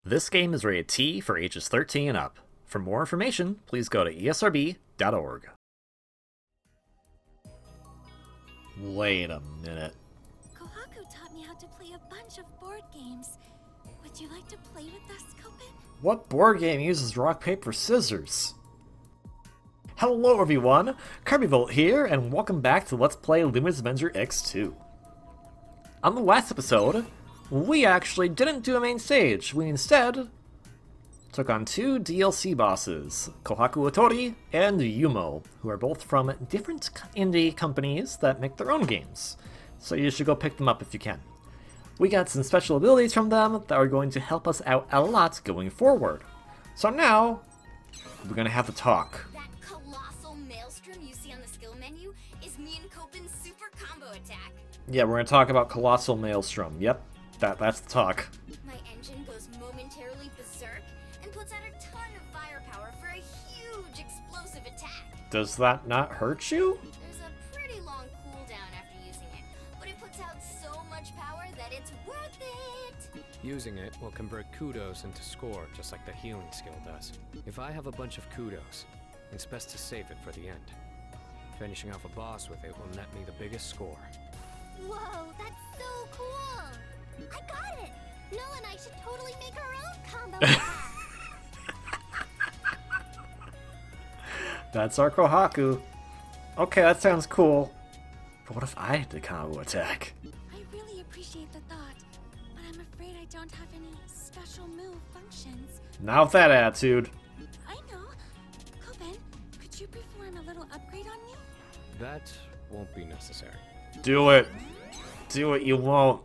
This game is rated T for ages 13 and up. For more information, please go to esrb.org. Wait a minute. Kohaku taught me how to play a bunch of board games. Would you like to play with us, Copen? What board game uses rock, paper, scissors? Hello everyone, Gunvolt here, and welcome back to Let's Play Luminous Avenger X2. On the last episode, we actually didn't do a main stage. We instead took on two DLC bosses, Kohaku Otori and Yumo, who are both from different indie companies that make their own games. So you should go pick them up if you can. We got some special abilities from them that are going to help us out a lot going forward. So now, we're going to have to talk. That colossal maelstrom you see on the skill menu is me and Copen's super combo attack. Yeah, we're going to talk about Colossal Maelstrom. Yep, that's the talk. My engine goes momentarily berserk and puts out a ton of firepower for a huge explosive attack. Does that not hurt you? There's a pretty long cooldown after using it, but it puts out so much power that it's worth it. Using it will convert kudos into score, just like the healing skill does. If I have a bunch of kudos, it's best to save it for the end. Finishing off a boss with it will net me the biggest score. Whoa, that's so cool! I got it! Noah and I should totally make our own combo attack. That's our Kohaku. Okay, that sounds cool. But what if I had the combo attack? I really appreciate the thought, but I'm afraid I don't have any special move functions. Not with that attitude. I know. Copen, could you perform a little upgrade on me? That won't be necessary. Do it. Do it, you won't.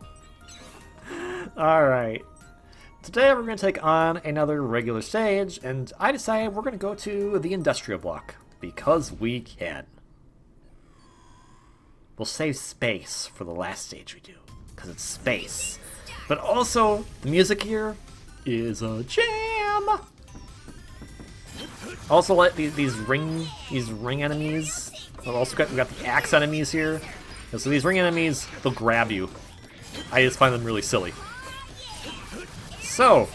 Alright. Today we're going to take on another regular stage, and I decided we're going to go to the industrial block, because we can. We'll save space for the last stage we do, because it's space. But also, the music here is a jam! Also, like these ring enemies. We got the axe enemies here. And so these ring enemies, they'll grab you. I just find them really silly. So,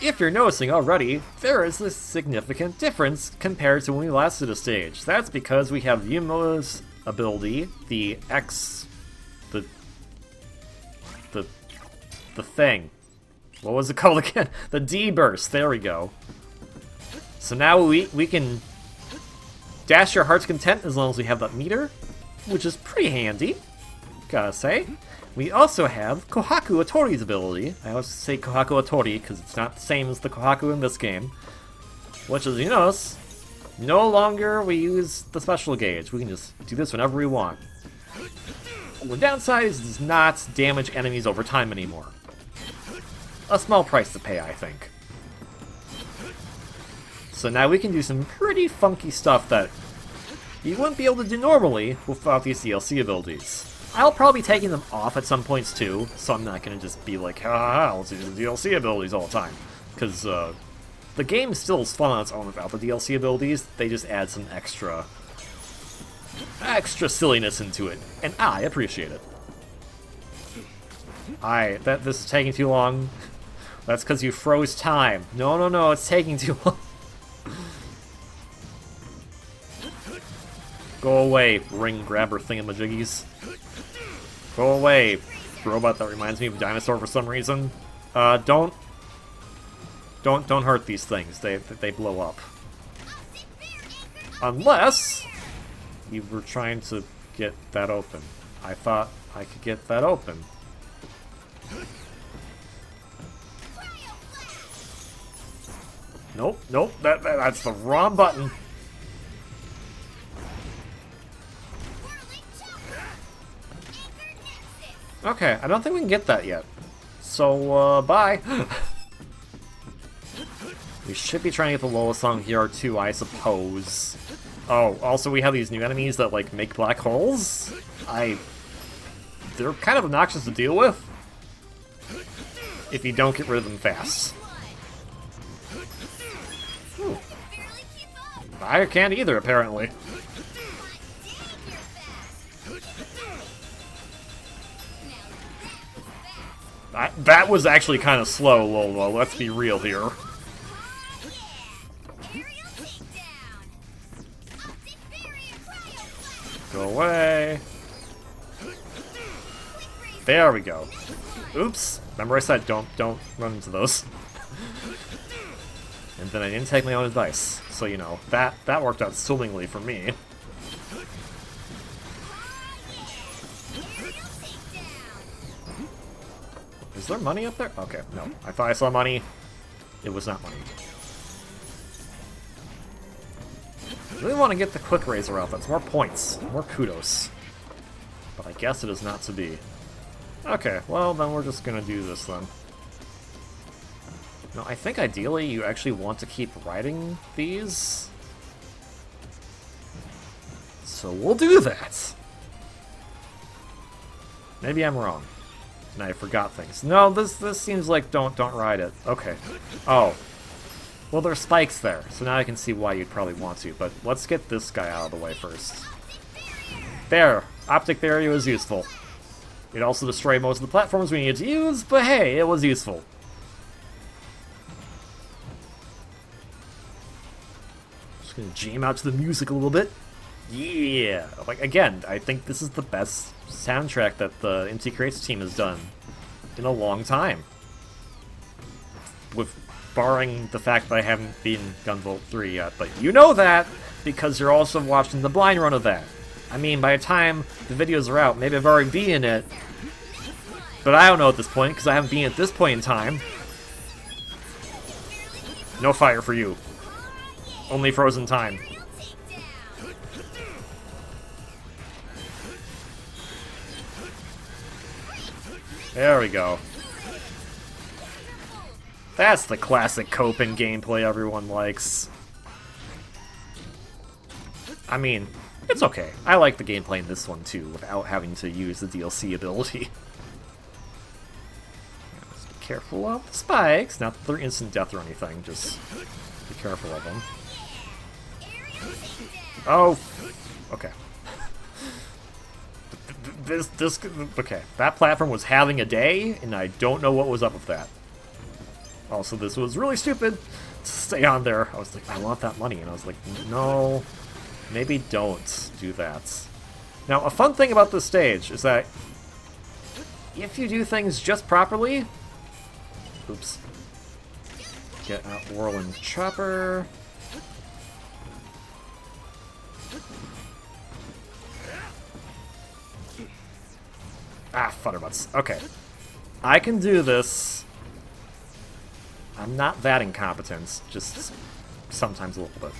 if you're noticing already, there is a significant difference compared to when we last did a stage. That's because we have Yumo's ability, the thing. What was it called again? The D burst. There we go. So now we can dash your heart's content as long as we have that meter, which is pretty handy, gotta say. We also have Kohaku Otori's ability. I always say Kohaku Otori because it's not the same as the Kohaku in this game. Which, as you notice, no longer we use the special gauge. We can just do this whenever we want. The downside is it does not damage enemies over time anymore. A small price to pay, I think. So now we can do some pretty funky stuff that you wouldn't be able to do normally without these DLC abilities. I'll probably be taking them off at some points too, so I'm not going to just be like, ha, let's use the DLC abilities all the time. Because the game still is fun on its own without the DLC abilities, they just add some extra silliness into it, and I appreciate it. This is taking too long. That's because you froze time. No, it's taking too long. Go away, ring grabber thingamajiggies. Go away, robot that reminds me of a dinosaur for some reason. Don't hurt these things. They blow up. Unless you were trying to get that open. I thought I could get that open. Nope, that's the wrong button. Okay, I don't think we can get that yet. So, bye. We should be trying to get the Lola song here too, I suppose. Oh, also we have these new enemies that, like, make black holes. They're kind of obnoxious to deal with if you don't get rid of them fast. Ooh. I can't either, apparently. That was actually kind of slow, Lola. Let's be real here. Aerial takedown. Optic barrier cryo flash. Go away. There we go. Oops. Remember I said don't run into those. And then I didn't take my own advice. So, you know, that worked out swimmingly for me. Is there money up there? Okay, no. I thought I saw money. It was not money. I really want to get the quick razor out. That's more points. More kudos. But I guess it is not to be. Okay, well, then we're just gonna do this then. No, I think ideally you actually want to keep riding these. So we'll do that. Maybe I'm wrong. And I forgot things. No, this seems like don't ride it. Okay. Oh. Well, there's spikes there, so now I can see why you'd probably want to, but let's get this guy out of the way first. There! Optic barrier was useful. It also destroyed most of the platforms we needed to use, but hey, it was useful. Just gonna jam out to the music a little bit. Yeah! Like, again, I think this is the best soundtrack that the Empty Crates team has done in a long time. With barring the fact that I haven't beaten Gunvolt 3 yet, but you know that because you're also watching the blind run of that. I mean, by the time the videos are out, maybe I've already beaten it, but I don't know at this point because I haven't beaten it at this point in time. No fire for you. Only frozen time. There we go. That's the classic Copen gameplay everyone likes. I mean, it's okay. I like the gameplay in this one too, without having to use the DLC ability. Just be careful of the spikes. Not that they're instant death or anything, just be careful of them. Oh! Okay. Okay, that platform was having a day, and I don't know what was up with that. Also, this was really stupid to stay on there. I was like, I want that money, and I was like, no, maybe don't do that. Now, a fun thing about this stage is that if you do things just properly... Oops. Get out Whirling Chopper. Ah, Futterbutts. Okay. I can do this. I'm not that incompetent, just sometimes a little bit.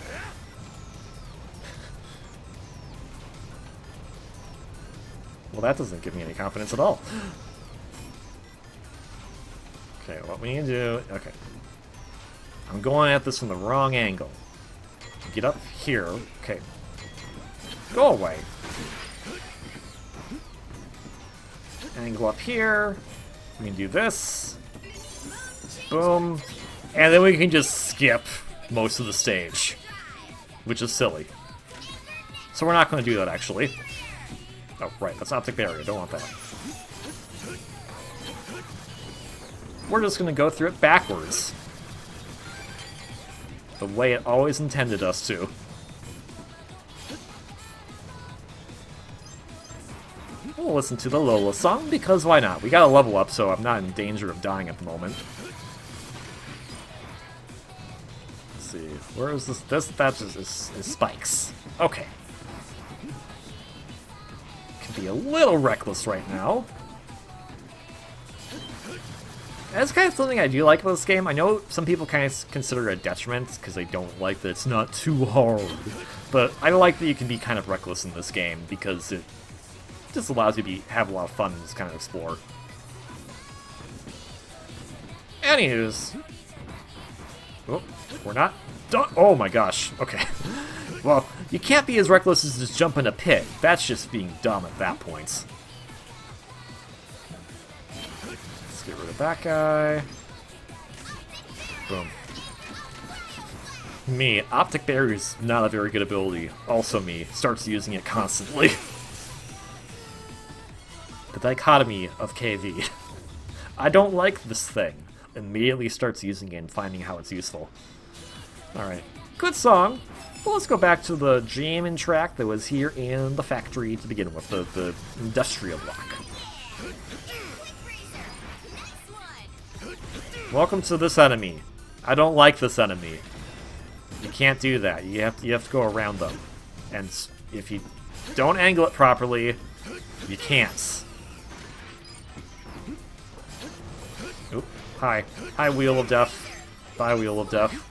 Well, that doesn't give me any confidence at all. Okay, what we need to do... Okay. I'm going at this from the wrong angle. Get up here. Okay. Go away. Angle up here. We can do this. Boom. And then we can just skip most of the stage. Which is silly. So we're not going to do that, actually. Oh, right. That's optic barrier. Don't want that. We're just going to go through it backwards. The way it always intended us to. We'll listen to the Lola song, because why not? We got a level up, so I'm not in danger of dying at the moment. Let's see, where is this? That is spikes. Okay. Can be a little reckless right now. That's kind of something I do like about this game. I know some people kind of consider it a detriment, because they don't like that it's not too hard. But I like that you can be kind of reckless in this game, because it just allows you to have a lot of fun and just kind of explore. Anywho's. Oh, we're not done. Oh my gosh. Okay. Well, you can't be as reckless as just jump in a pit. That's just being dumb at that point. Let's get rid of that guy. Boom. Me. Optic barrier is not a very good ability. Also me. Starts using it constantly. The dichotomy of KV. I don't like this thing. Immediately starts using it and finding how it's useful. Alright, good song. Well, let's go back to the jamming track that was here in the factory to begin with, the industrial block. Welcome to this enemy. I don't like this enemy. You can't do that. You have to go around them. And if you don't angle it properly, you can't. Oop. Hi. Hi, Wheel of Death. Bye, Wheel of Death.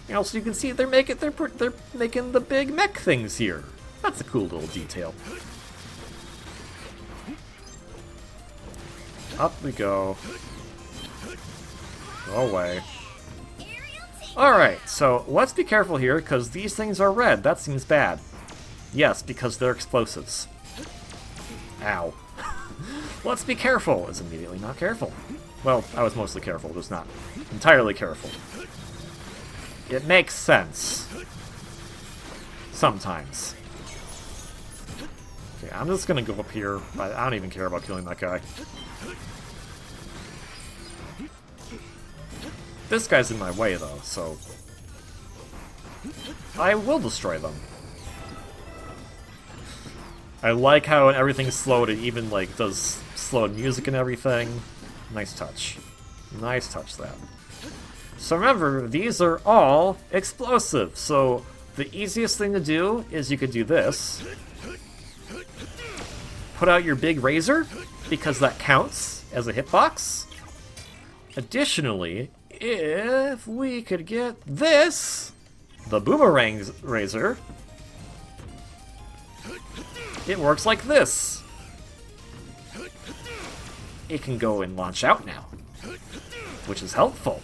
And also you can see they're making the big mech things here. That's a cool little detail. Up we go. Go away. Alright, so let's be careful here, because these things are red. That seems bad. Yes, because they're explosives. Ow. Let's be careful is immediately not careful. Well, I was mostly careful, just not entirely careful. It makes sense. Sometimes. Okay, I'm just gonna go up here. I don't even care about killing that guy. This guy's in my way, though, so I will destroy them. I like how everything's slowed. It even, like, does slowed music and everything. Nice touch. Nice touch, that. So remember, these are all explosive, so the easiest thing to do is you could do this. Put out your big razor, because that counts as a hitbox. Additionally, if we could get this, the boomerang razor, it works like this. It can go and launch out now, which is helpful.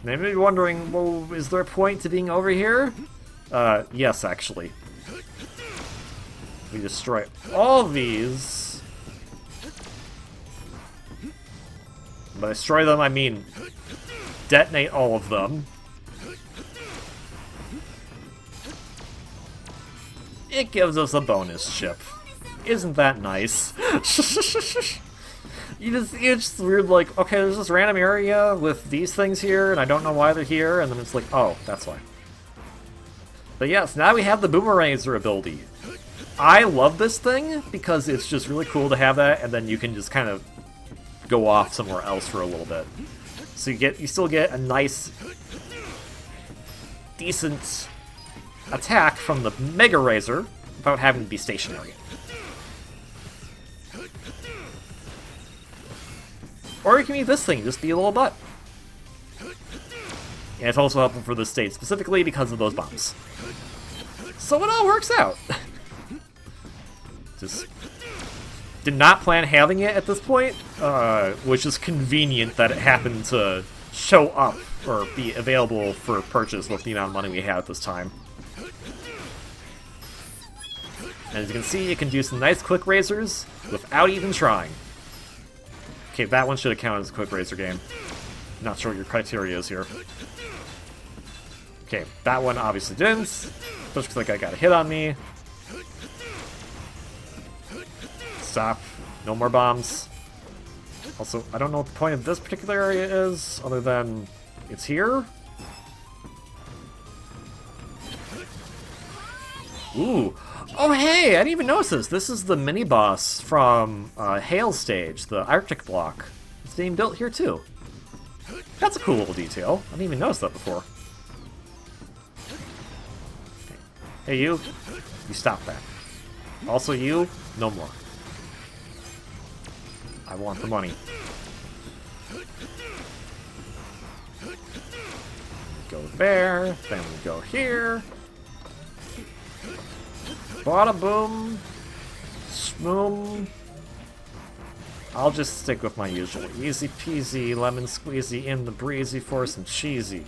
Maybe you're wondering, well, is there a point to being over here? Yes, actually. We destroy all these. By destroy them, I mean detonate all of them. It gives us a bonus chip. Isn't that nice? It's just weird, like, okay, there's this random area with these things here, and I don't know why they're here, and then it's like, oh, that's why. But yes, now we have the Boomeranger ability. I love this thing, because it's just really cool to have that, and then you can just kind of go off somewhere else for a little bit. So you still get a nice, decent attack from the Mega Razor without having to be stationary. Or you can use this thing, just be a little butt. And it's also helpful for this stage, specifically because of those bombs. So it all works out. Just did not plan having it at this point, which is convenient that it happened to show up or be available for purchase with the amount of money we have at this time. And as you can see, you can do some nice quick razors without even trying. Okay, that one should have counted as a quick razor game. Not sure what your criteria is here. Okay, that one obviously didn't, especially because that guy got a hit on me. Stop. No more bombs. Also, I don't know what the point of this particular area is, other than it's here. Ooh. Oh, hey! I didn't even notice this. This is the mini-boss from Hail Stage, the Arctic block. It's being built here, too. That's a cool little detail. I didn't even notice that before. Okay. Hey, you. You stop that. Also, you. No more. I want the money. Go there, then we go here. Bada boom. Smoom. I'll just stick with my usual. Easy peasy, lemon squeezy in the breezy for some cheesy.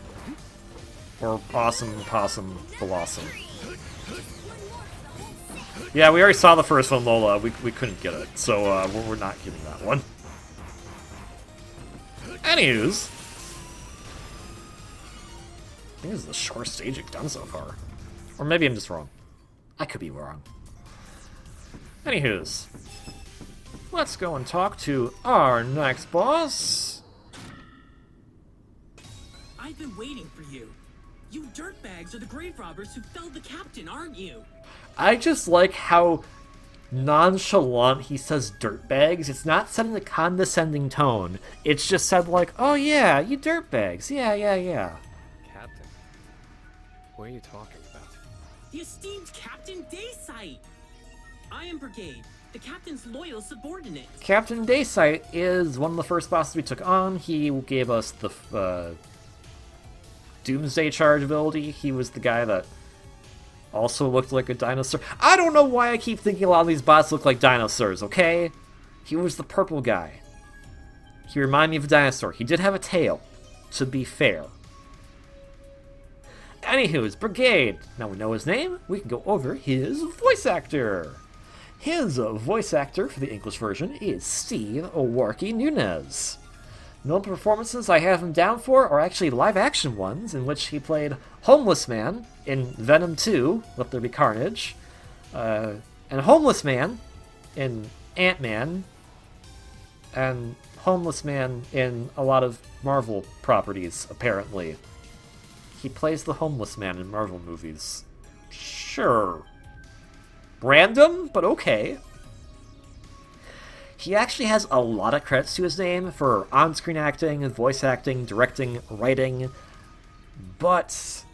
Or awesome possum blossom. Yeah, we already saw the first one, Lola. We couldn't get it, so we're not getting that one. Anywho's, I think this is the shortest stage you've done so far. Or maybe I'm just wrong. I could be wrong. Anywho's, Let's go and talk to our next boss. I've been waiting for you. You dirtbags are the grave robbers who felled the captain, aren't you? I just like how nonchalant he says dirtbags. It's not said in a condescending tone. It's just said like, oh yeah, you dirtbags. Yeah. Captain, what are you talking about? The esteemed Captain Dacite! I am Brigade, the captain's loyal subordinate. Captain Dacite is one of the first bosses we took on. He gave us the Doomsday Charge ability. He was the guy that also looked like a dinosaur. I don't know why I keep thinking a lot of these bots look like dinosaurs, okay? He was the purple guy. He reminded me of a dinosaur. He did have a tail, to be fair. Anywho's Brigade. Now we know his name, we can go over his voice actor. His voice actor for the English version is Steve Warky Nunez. Notable performances I have him down for are actually live-action ones, in which he played Homeless Man in Venom 2, Let There Be Carnage, and Homeless Man in Ant-Man, and Homeless Man in a lot of Marvel properties, apparently. He plays the Homeless Man in Marvel movies. Sure. Random, but okay. He actually has a lot of credits to his name for on-screen acting, voice acting, directing, writing, but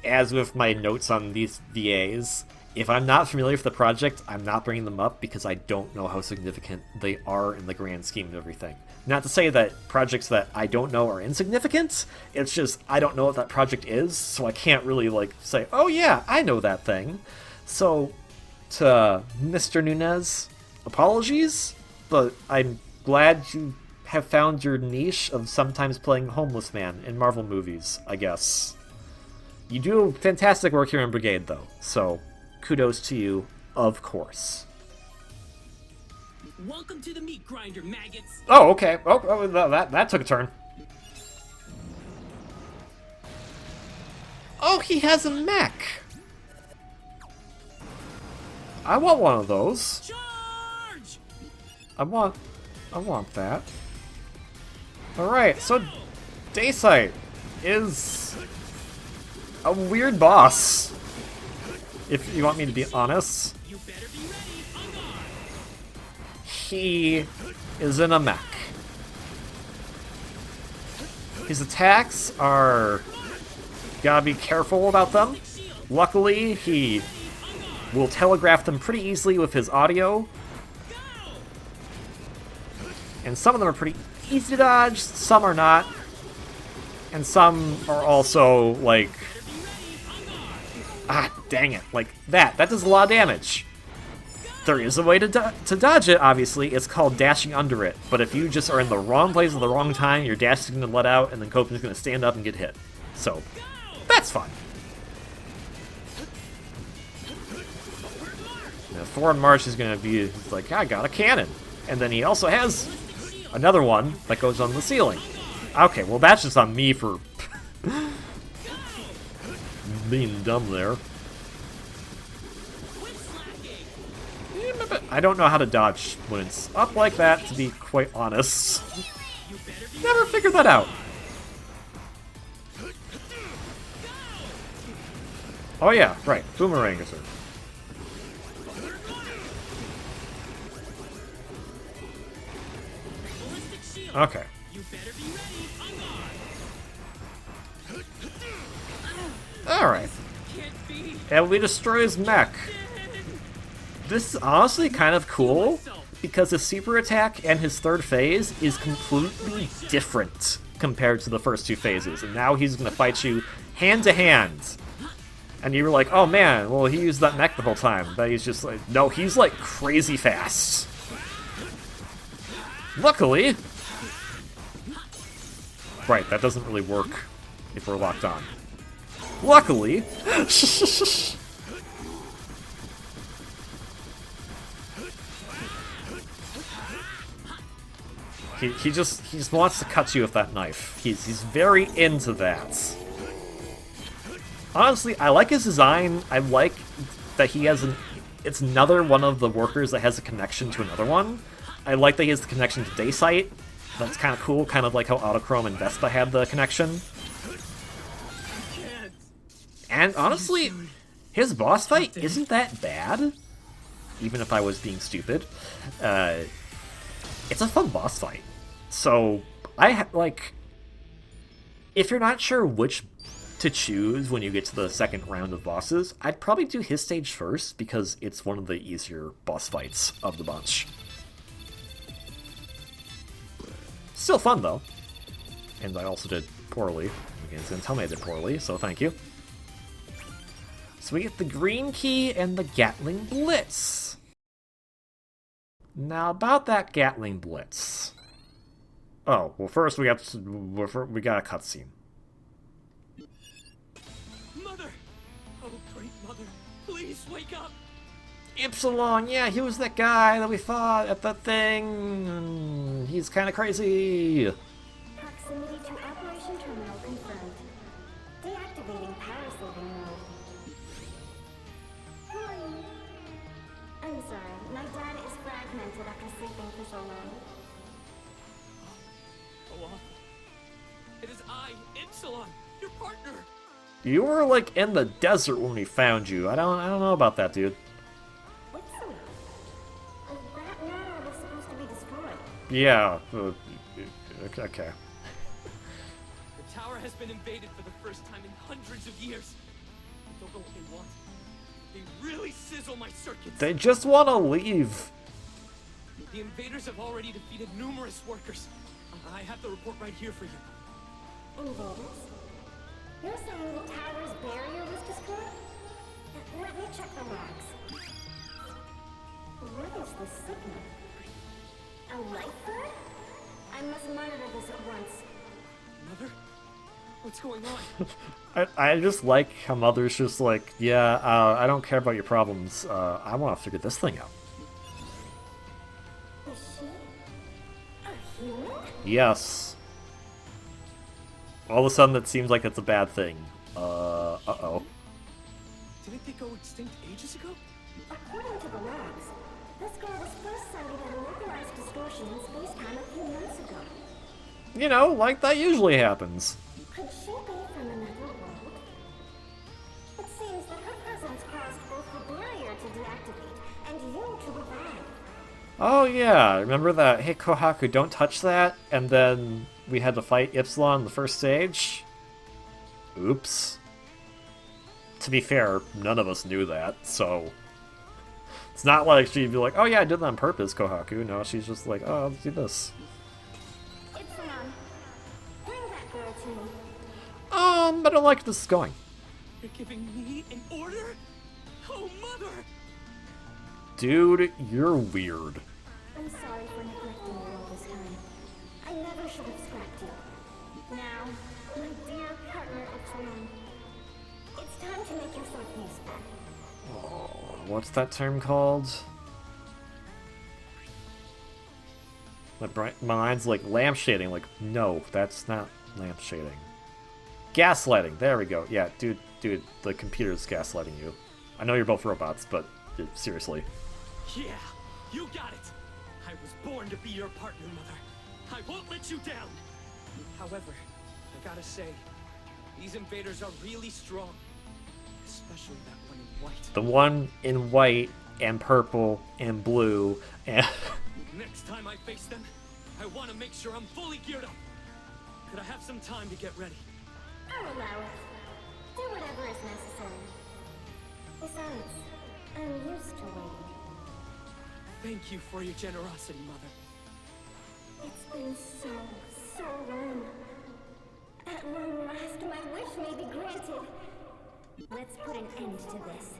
as with my notes on these VAs, if I'm not familiar with the project, I'm not bringing them up because I don't know how significant they are in the grand scheme of everything. Not to say that projects that I don't know are insignificant, it's just I don't know what that project is, so I can't really say, oh yeah, I know that thing. So, to Mr. Nunez, apologies, but I'm glad you have found your niche of sometimes playing Homeless Man in Marvel movies, I guess. You do fantastic work here in Brigade, though, so kudos to you, of course. Welcome to the meat grinder, maggots! Oh, okay. Oh, that took a turn. Oh, he has a mech! I want one of those. Charge! I want that. Alright, so Dacite is a weird boss, if you want me to be honest. You better be ready, on guard! He is in a mech. His attacks are... gotta be careful about them. Luckily, he will telegraph them pretty easily with his audio. And some of them are pretty easy to dodge, some are not. And some are also, like... ah, dang it. Like, that does a lot of damage. There is a way to dodge it, obviously. It's called dashing under it. But if you just are in the wrong place at the wrong time, your dash is going to let out, and then Copen's going to stand up and get hit. So, that's fine. Now, Foreign March is going to be like, I got a cannon. And then he also has another one that goes on the ceiling. Okay, well that's just on me for being dumb there. I don't know how to dodge when it's up like that, to be quite honest. Never figured that out. Oh yeah, right. Boomerang is it. Okay. Alright. And we destroy his mech. This is honestly kind of cool, because his super attack and his third phase is completely different compared to the first two phases, and now he's going to fight you hand to hand. And you were like, oh man, well he used that mech the whole time, but he's just like, no, he's like crazy fast. Luckily... right, that doesn't really work if we're locked on. Luckily... He just wants to cut you with that knife. He's very into that. Honestly, I like his design. I like that he has it's another one of the workers that has a connection to another one. I like that he has the connection to Dacite. That's kind of cool, kind of like how Autochrome and Vespa had the connection. And honestly, his boss fight isn't that bad, even if I was being stupid. It's a fun boss fight. So, like, if you're not sure which to choose when you get to the second round of bosses, I'd probably do his stage first, because it's one of the easier boss fights of the bunch. Still fun, though. And I also did poorly. You guys didn't tell me I did poorly, so thank you. So we get the green key and the Gatling Blitz. Now about that Gatling Blitz. Oh, well first we got a cutscene. Mother! Oh, great mother, please wake up! Ypsilon, yeah, he was that guy that we fought at that thing. He's kind of crazy. Proximity to Operation Terminal confirmed. Deactivating power saving mode. Who are you? I'm sorry, my data is fragmented after sleeping for so long. Olaf, it is I, Ypsilon, your partner! You were like in the desert when we found you. I don't know about that, dude. Ypsilon? Is that node was supposed to be destroyed? Yeah. Okay. The tower has been invaded for the first time in hundreds of years. I don't know what they want. They really sizzle my circuits. They just want to leave. The invaders have already defeated numerous workers. I have the report right here for you. Invaders? You're saying the tower's barrier was destroyed? Let me check the logs. What is the signal? A life form? I must monitor this at once. Mother? What's going on? I just like how Mother's just like, yeah, I don't care about your problems. I want to figure this thing out. Is she a human? Yes. All of a sudden, it seems like it's a bad thing. Uh-oh. Didn't they go extinct ages ago? According to the logs, this girl was first sighted at a localized distortion in space-time a few months ago. You know, like that usually happens. Could she be from another world? It seems that her presence caused both the barrier to deactivate and you to revive. Oh yeah, remember that, hey Kohaku, don't touch that, and then we had to fight Ypsilon in the first stage? Oops. To be fair, none of us knew that, so... It's not like she'd be like, oh yeah, I did that on purpose, Kohaku. No, she's just like, oh, let's do this. Ypsilon, bring that girl to me. But I don't like this is going. You're giving me an order? Oh, Mother! Dude, you're weird. I'm sorry for neglecting you all this time. I never should have scrapped you. Now, my dear partner Epsilon, it's time to make yourself useful. What's that term called? My mind's like lampshading. Like, no, that's not lampshading. Gaslighting. There we go. Yeah, dude, the computer's gaslighting you. I know you're both robots, but seriously. Yeah, you got it. I was born to be your partner, Mother. I won't let you down. However, I gotta say, these invaders are really strong. Especially that one in white. The one in white and purple and blue and... Next time I face them, I want to make sure I'm fully geared up. Could I have some time to get ready? I'll allow it. Do whatever is necessary. Besides, I'm used to waiting. Thank you for your generosity, Mother. It's been so long. At long last, my wish may be granted. Let's put an end to this.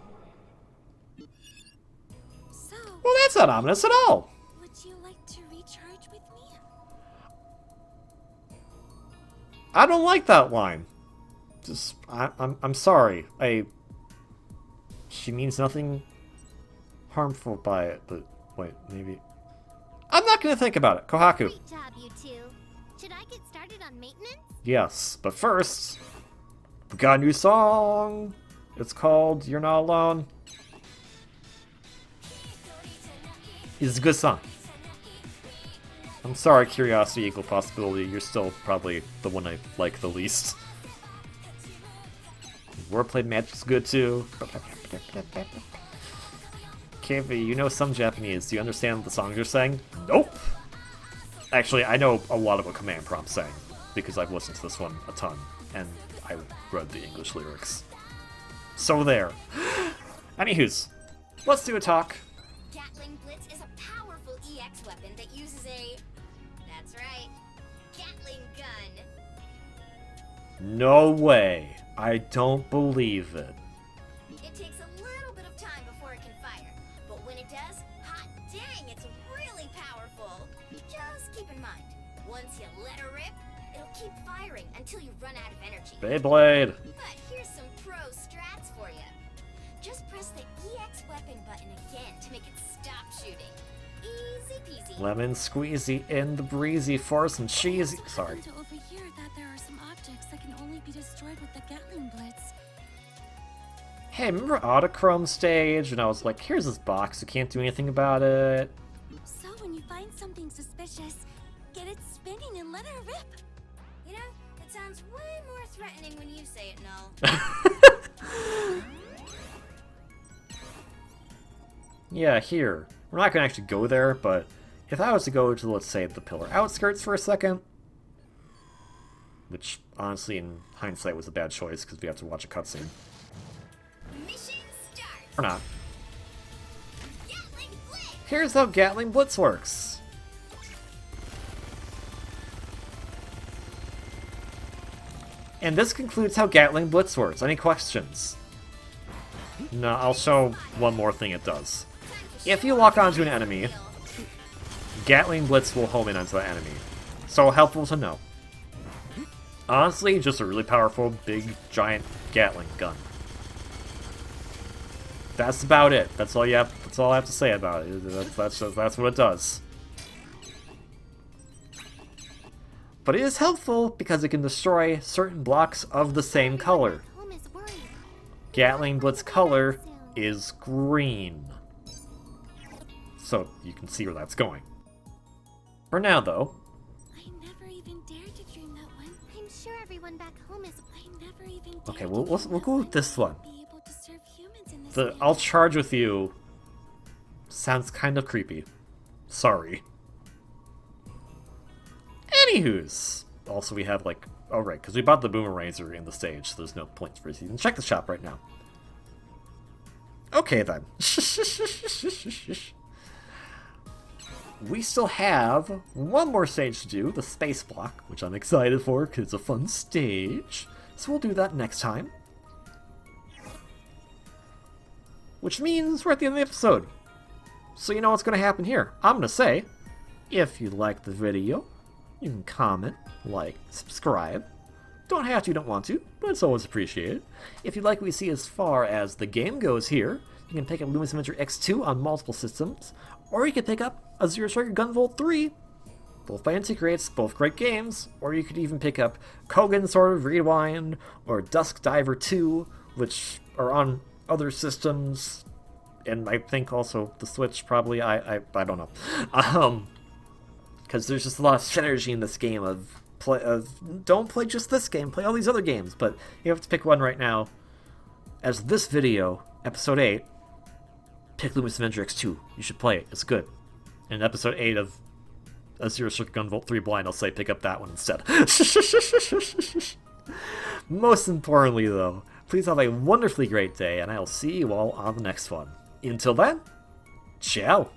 So, Well, that's not ominous at all. would you like to recharge with me? I don't like that line. Just, I'm sorry. She means nothing harmful by it, but wait, maybe. I'm not gonna think about it. Kohaku. Great job, you two. Should I get started on maintenance? Yes, but first, we got a new song. It's called "You're Not Alone." It's a good song. I'm sorry, curiosity equal possibility. You're still probably the one I like the least. Wordplay magic's good too. KV, you know some Japanese. Do you understand the songs you're saying? Nope! Actually, I know a lot of what command prompt's saying, because I've listened to this one a ton, and I read the English lyrics. So there. Anywho's, let's do a talk. Gatling Blitz is a powerful EX weapon that uses a... That's right, Gatling gun. No way. I don't believe it. It takes a little bit of time before it can fire, but when it does, hot dang, it's really powerful. Just keep in mind, once you let her rip, it'll keep firing until you run out of energy. Beyblade. But here's some pro strats for you. Just press the EX weapon button again to make it stop shooting. Easy peasy. Lemon squeezy in the breezy for some cheesy. Sorry. To overhear that there are some objects that can only be destroyed with the Gatling Blitz. Hey, remember Autochrome stage? And I was like, here's this box, you can't do anything about it. So when you find something suspicious, get it spinning and let her rip. You know, it sounds way more threatening when you say it, Null. Yeah, here. We're not gonna actually go there, but if I was to go to, let's say, the pillar outskirts for a second, which honestly in hindsight was a bad choice because we have to watch a cutscene. Mission start. Or not. Gatling Blitz. Here's how Gatling Blitz works. And this concludes how Gatling Blitz works. Any questions? No, I'll show one more thing it does. If you lock onto an enemy, Gatling Blitz will home in onto that enemy. So helpful to know. Honestly, just a really powerful, big, giant Gatling gun. That's about it. That's all I have to say about it. That's what it does. But it is helpful because it can destroy certain blocks of the same color. Home is worried. Gatling Blitz color is green. So you can see where that's going. For now, though. I never even dared to dream that one. I'm sure everyone back home is. I never even dared Okay, to we'll dream go that with this one. Be able to serve humans in this The way. I'll charge with you sounds kind of creepy. Sorry. Anywho's. Also, we have like... Oh, right, because we bought the Boomeranger in the stage, so there's no points for it. You can check the shop right now. Okay, then. We still have one more stage to do, the space block, which I'm excited for because it's a fun stage. So we'll do that next time. Which means we're at the end of the episode. So you know what's going to happen here. I'm going to say, if you liked the video, you can comment, like, subscribe. Don't have to, you don't want to, but it's always appreciated. If you like what we see as far as the game goes here, you can pick up Luminous Avenger X2 on multiple systems, or you can pick up a Zero Striker Gunvolt 3, both by Integrates, both great games, or you could even pick up Kogan Sword of Rewind, or Dusk Diver 2, which are on other systems, and I think also the Switch, probably, I don't know. Because there's just a lot of synergy in this game of don't play just this game, play all these other games, but you have to pick one right now. As this video, episode 8, pick Luminous Avenger X2. You should play it, it's good. And episode 8 of A Zero Striker Gunvolt 3 Blind, I'll say pick up that one instead. Most importantly though, please have a wonderfully great day, and I'll see you all on the next one. Until then, ciao!